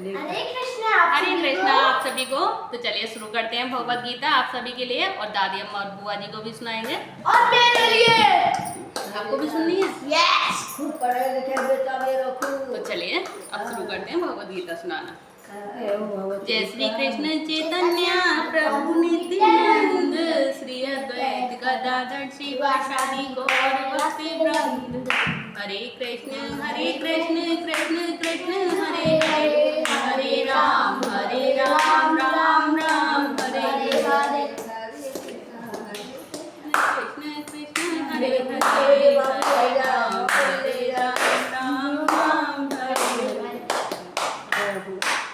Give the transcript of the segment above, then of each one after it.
हरे कृष्णा आप सभी को। तो चलिए शुरू करते हैं भगवत गीता आप सभी के लिए, और दादी अम्मा और बुआ जी को भी सुनाएंगे और मेरे लिए। आपको भी सुननी है। यस। खूब पढ़े लिखे बेटा मेरा खूब। तो चलिए अब शुरू करते हैं भगवत गीता सुनाना। जय श्री कृष्ण चैतन्य प्रभु नित्यानंद, श्री अद्वैत गदाधर शिवासादि गौर भक्ति वृंद। हरे कृष्ण कृष्ण कृष्ण हरे हरे, हरे राम राम राम हरे हरे। कृष्ण कृष्ण हरे हरे, हरे राम राम राम हरे हरे।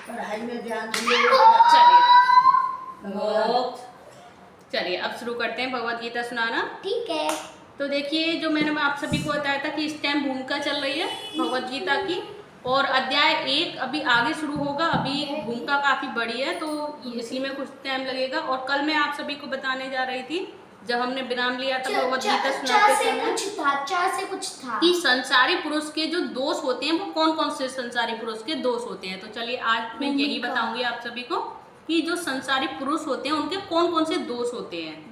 पढ़ाई में ध्यान दिए। चलिए अब शुरू करते हैं भगवत गीता सुनाना। ठीक है। तो देखिए, जो मैंने आप सभी को बताया था कि इस टाइम भूमिका चल रही है भगवत गीता की, और अध्याय 1 अभी आगे शुरू होगा। अभी भूमिका काफी बड़ी है तो इसी में कुछ टाइम लगेगा। और कल मैं आप सभी को बताने जा रही थी, जब हमने विराम लिया था भगवत गीता सुनाते समय, कुछ था कि संसारी पुरुष के जो दोष होते हैं वो कौन कौन से संसारी पुरुष के दोष होते हैं। तो चलिए आज मैं यही बताऊंगी आप सभी को कि जो संसारी पुरुष होते हैं उनके कौन कौन से दोष होते हैं।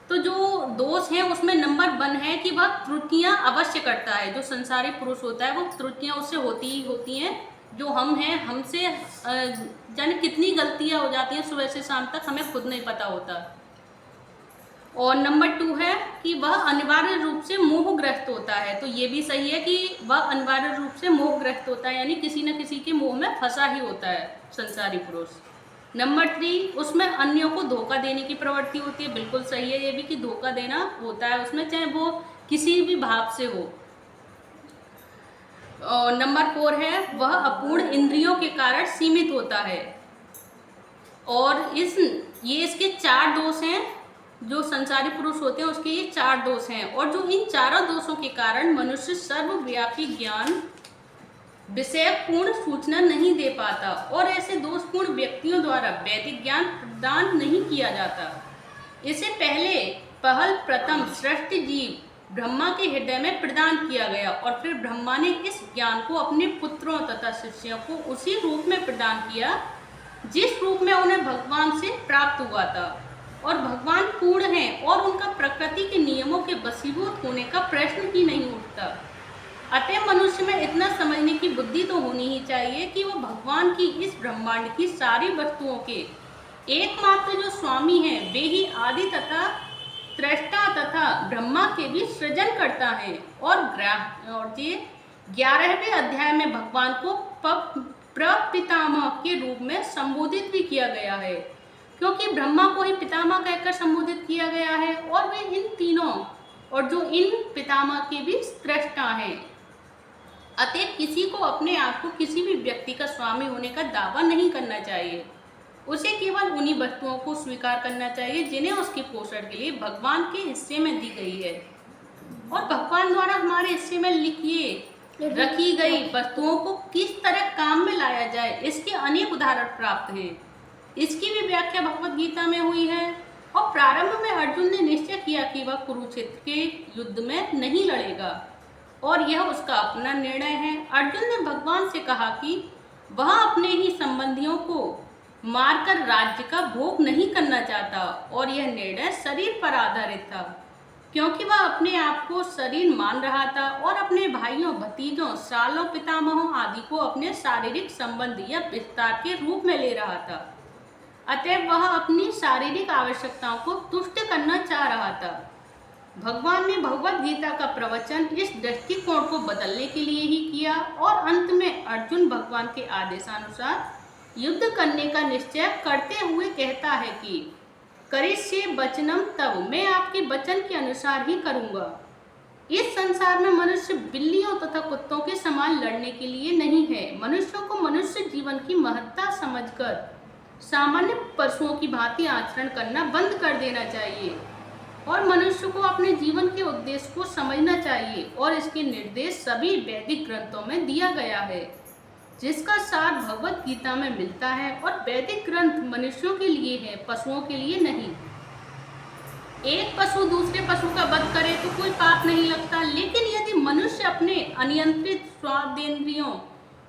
तो जो दोष है उसमें नंबर 1 है कि वह त्रुटियां अवश्य करता है। जो संसारी पुरुष होता है वो त्रुटियां उससे होती ही होती हैं। जो हम हैं, हमसे जाने कितनी गलतियां हो जाती हैं सुबह से शाम तक, हमें खुद नहीं पता होता। और नंबर 2 है कि वह अनिवार्य रूप से मोहग्रस्त होता है। तो ये भी सही है कि वह अनिवार्य रूप से मोहग्रस्त होता है, यानी किसी न किसी के मोह में फंसा ही होता है संसारी पुरुष। नंबर 3, उसमें अन्यों को धोखा देने की प्रवृत्ति होती है। बिल्कुल सही है ये भी कि धोखा देना होता है उसमें, चाहे वो किसी भी भाव से हो। और नंबर 4 है वह अपूर्ण इंद्रियों के कारण सीमित होता है। और ये इसके 4 दोष हैं। जो संसारी पुरुष होते हैं उसके ये 4 दोष हैं। और जो इन चारों दोषों के कारण मनुष्य सर्वव्यापी ज्ञान, विषय पूर्ण सूचना नहीं दे पाता, और ऐसे दोषपूर्ण व्यक्तियों द्वारा वैदिक ज्ञान प्रदान नहीं किया जाता। इसे पहले पहल प्रथम सृष्टि जीव ब्रह्मा के हृदय में प्रदान किया गया, और फिर ब्रह्मा ने इस ज्ञान को अपने पुत्रों तथा शिष्यों को उसी रूप में प्रदान किया जिस रूप में उन्हें भगवान से प्राप्त हुआ था। और भगवान पूर्ण हैं और उनका प्रकृति के नियमों के वशीभूत होने का प्रश्न ही नहीं उठता। अतः मनुष्य में इतना समझने की बुद्धि तो होनी ही चाहिए कि वह भगवान की इस ब्रह्मांड की सारी वस्तुओं के एकमात्र जो स्वामी हैं, वे ही आदि तथा त्रष्टा तथा ब्रह्मा के भी सृजन करता है। और ये 11वें अध्याय में भगवान को प्रपितामह के रूप में संबोधित भी किया गया है, क्योंकि ब्रह्मा को ही पितामह कहकर संबोधित किया गया है। और वे इन तीनों और जो इन पितामह के भी स्रष्टा हैं। अतः किसी को अपने आप को किसी भी व्यक्ति का स्वामी होने का दावा नहीं करना चाहिए। उसे केवल उन्हीं वस्तुओं को स्वीकार करना चाहिए जिन्हें उसके पोषण के लिए भगवान के हिस्से में दी गई है। और भगवान द्वारा हमारे हिस्से में रखी गई वस्तुओं को किस तरह काम में लाया जाए, इसके अनेक उदाहरण प्राप्त हैं। इसकी भी व्याख्या भगवत गीता में हुई है। और प्रारंभ में अर्जुन ने निश्चय किया कि वह कुरुक्षेत्र के युद्ध में नहीं लड़ेगा, और यह उसका अपना निर्णय है। अर्जुन ने भगवान से कहा कि वह अपने ही संबंधियों को मारकर राज्य का भोग नहीं करना चाहता, और यह निर्णय शरीर पर आधारित था, क्योंकि वह अपने आप को शरीर मान रहा था और अपने भाइयों, भतीजों, सालों, पितामहों आदि को अपने शारीरिक संबंध या विस्तार के रूप में ले रहा था। अतः वह अपनी शारीरिक आवश्यकताओं को तुष्ट करना चाह रहा था। भगवान ने भगवत गीता का प्रवचन इस दृष्टिकोण को बदलने के लिए ही किया, और अंत में अर्जुन भगवान के आदेशानुसार युद्ध करने का निश्चय करते हुए कहता है कि करिष्ये वचनम तव, मैं आपके वचन के अनुसार ही करूंगा। इस संसार में मनुष्य बिल्लियों तथा कुत्तों के समान लड़ने के लिए नहीं है। मनुष्यों को मनुष्य जीवन की महत्ता समझकर सामान्य पशुओं की भांति आचरण करना बंद कर देना चाहिए, और मनुष्य को अपने जीवन के उद्देश्य को समझना चाहिए। और इसके निर्देश सभी वैदिक ग्रंथों में दिया गया है, जिसका सार भगवत गीता में मिलता है। और वैदिक ग्रंथ मनुष्यों के लिए है, पशुओं के लिए नहीं। एक पशु दूसरे पशु का वध करे तो कोई पाप नहीं लगता, लेकिन यदि मनुष्य अपने अनियंत्रित स्वादेंद्रियों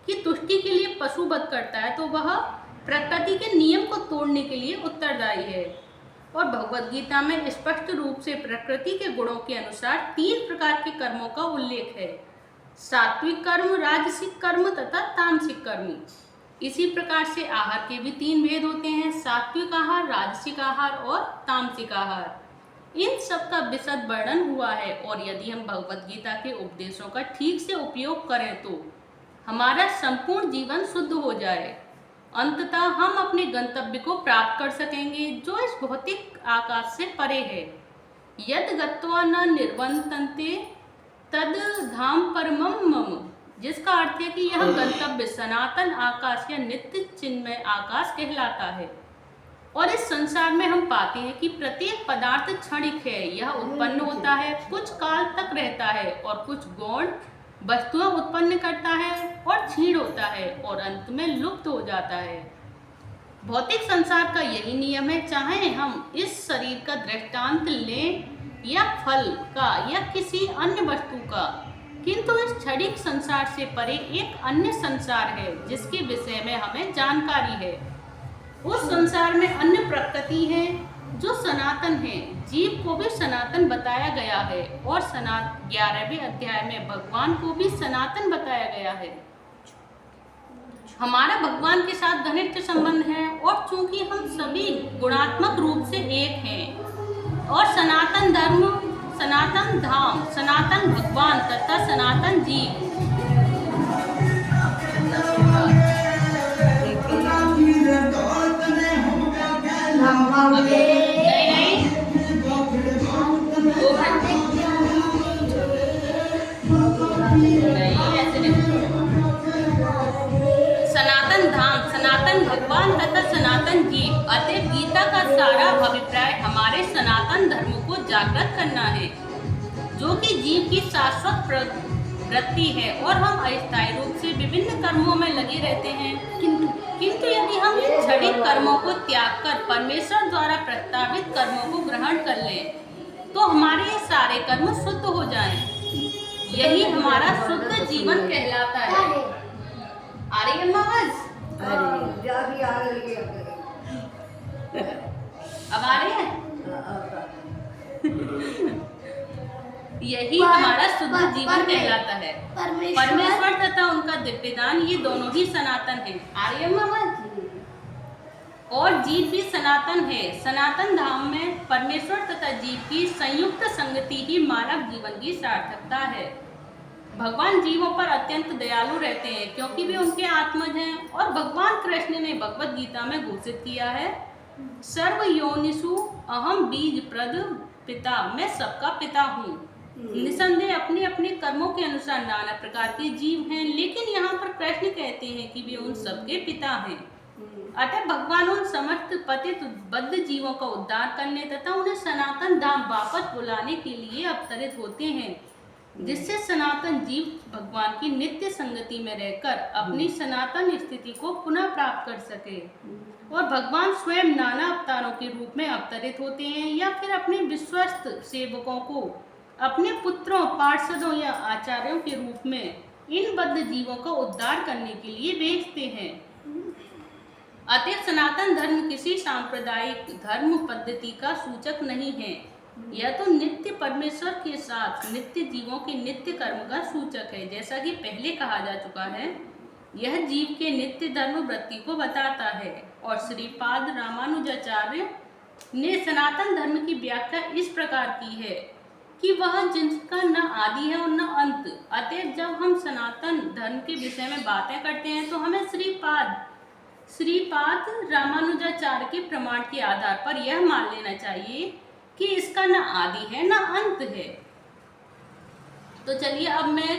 की तुष्टि के लिए पशुवध करता है तो वह प्रकृति के नियम को तोड़ने के लिए उत्तरदायी है। और भगवद गीता में स्पष्ट रूप से प्रकृति के गुणों के अनुसार 3 प्रकार के कर्मों का उल्लेख है, सात्विक कर्म, राजसिक कर्म तथा तामसिक कर्म। इसी प्रकार से आहार के भी 3 भेद होते हैं, सात्विक आहार, राजसिक आहार और तामसिक आहार। इन सब का विशद वर्णन हुआ है और यदि हम भगवद गीता के उपदेशों का ठीक से उपयोग करें तो हमारा संपूर्ण जीवन शुद्ध हो जाए। अंततः हम अपने गंतव्य को प्राप्त कर सकेंगे जो इस भौतिक आकाश से परे है। यद गत्वा न निर्वतन्ते तद धाम परमम मम, जिसका अर्थ है कि यह गंतव्य सनातन आकाश या नित्य चिन्मय आकाश कहलाता है। और इस संसार में हम पाते हैं कि प्रत्येक पदार्थ क्षणिक है, यह उत्पन्न होता है, कुछ काल तक रहता है और कुछ गौण वस्तुएं उत्पन्न करता है और क्षीण होता है और अंत में लुप्त हो जाता है। भौतिक संसार का यही नियम है, चाहे हम इस शरीर का दृष्टांत लें या फल का या किसी अन्य वस्तु का, किंतु इस क्षणिक संसार से परे एक अन्य संसार है जिसके विषय में हमें जानकारी है। उस संसार में अन्य प्रकृति है जो सनातन है। जीव को भी सनातन बताया गया है और 11वें अध्याय में भगवान को भी सनातन बताया गया है। हमारा भगवान के साथ घनिष्ठ संबंध है और चूंकि हम सभी गुणात्मक रूप से एक हैं और सनातन धर्म, सनातन धाम, सनातन भगवान तथा सनातन जीव सनातन धाम, सनातन भगवान तथा सनातन जीव। अतः गीता का सारा अभिप्राय हमारे सनातन धर्म को जागृत करना है जो कि जीव की शाश्वत वृत्ति है और हम अस्थायी रूप से विभिन्न कर्मों में लगे रहते हैं। किंतु यदि हम इन क्षणिक कर्मों को त्याग कर परमेश्वर द्वारा प्रस्तावित कर्मों को ग्रहण कर लें तो हमारे ये सारे कर्म शुद्ध हो जाएं। यही हमारा शुद्ध जीवन कहलाता है। आ रही है आवाज? अब आ रही है? यही हमारा शुद्ध जीवन कहलाता है। परमेश्वर तथा उनका दिव्यदान ये दोनों ही सनातन है। आ रही है आवाज? और जीव भी सनातन है। सनातन धाम में परमेश्वर तथा जीव की संयुक्त संगति ही मानव जीवन की सार्थकता है। भगवान जीवों पर अत्यंत दयालु रहते हैं क्योंकि वे उनके आत्मज हैं और भगवान कृष्ण ने भगवद गीता में घोषित किया है, सर्व योनिषु अहम बीज प्रद पिता, मैं सबका पिता हूँ। निसंदेह अपने अपने कर्मों के अनुसार नाना प्रकार के जीव हैं, लेकिन यहाँ पर कृष्ण कहते हैं कि वे उन सबके पिता हैं। अतः भगवान उन समस्त पतित बद्ध जीवों का उद्धार करने तथा उन्हें सनातन धाम वापस बुलाने के लिए अवतरित होते हैं, जिससे सनातन जीव भगवान की नित्य संगति में रहकर अपनी सनातन स्थिति को पुनः प्राप्त कर सके। और भगवान स्वयं नाना अवतारों के रूप में अवतरित होते हैं या फिर अपने विश्वस्त सेवकों को अपने पुत्रों, पार्षदों या आचार्यों के रूप में इन बद्ध जीवों का उद्धार करने के लिए भेजते हैं। अतः सनातन धर्म किसी सांप्रदायिक धर्म पद्धति का सूचक नहीं है, यह तो नित्य परमेश्वर के साथ नित्य जीवों के नित्य कर्म का सूचक है। जैसा कि पहले कहा जा चुका है, यह जीव के नित्य धर्म वृत्ति को बताता है। और श्रीपाद रामानुजाचार्य ने सनातन धर्म की व्याख्या इस प्रकार की है कि वह जिसका न आदि है और न अंत। अतः जब हम सनातन धर्म के विषय में बातें करते हैं तो हमें श्रीपाद रामानुजाचार्य के प्रमाण के आधार पर यह मान लेना चाहिए कि इसका न आदि है न अंत है। तो चलिए अब मैं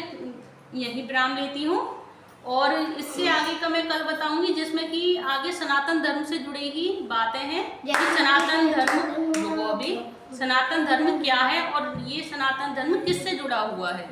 यही विराम लेती हूँ और इससे आगे का मैं कल बताऊंगी, जिसमें कि आगे सनातन धर्म से जुड़ी ही बातें हैं कि सनातन धर्म वो भी सनातन धर्म क्या है और ये सनातन धर्म किससे जुड़ा हुआ है,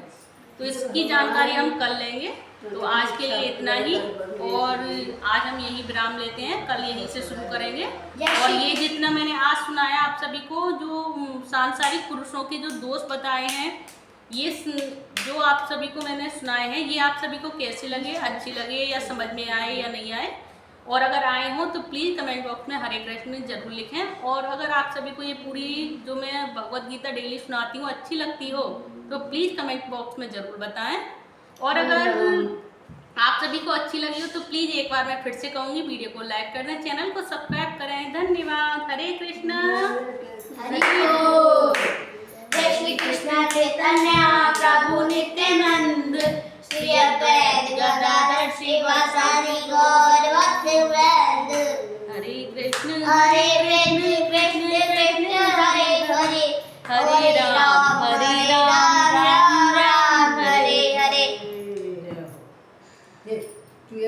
तो इसकी जानकारी हम कल लेंगे। तो आज के लिए इतना ही और आज हम यही विराम लेते हैं, कल यहीं से शुरू करेंगे। और ये जितना मैंने आज सुनाया आप सभी को, जो सांसारिक पुरुषों के जो दोष बताए हैं, जो आप सभी को मैंने सुनाए हैं, ये आप सभी को कैसे लगे, अच्छे लगे या समझ में आए या नहीं आए, और अगर आए हो तो प्लीज़ कमेंट बॉक्स में हरे कृष्ण जरूर लिखें। और अगर आप सभी को ये पूरी जो मैं भगवत गीता डेली सुनाती हूँ अच्छी लगती हो तो प्लीज़ कमेंट बॉक्स में ज़रूर बताएं। और अगर आप सभी को अच्छी लगी हो तो प्लीज़ एक बार मैं फिर से कहूँगी, वीडियो को लाइक कर दें, चैनल को सब्सक्राइब करें। धन्यवाद। हरे कृष्णा। हरि बोल। जय श्री कृष्ण चैतन्य प्रभु नित्यानंद, श्री अद्वैत गदाधर श्रीवासादि गौर भक्तवृंद। हरे कृष्ण हरे कृष्ण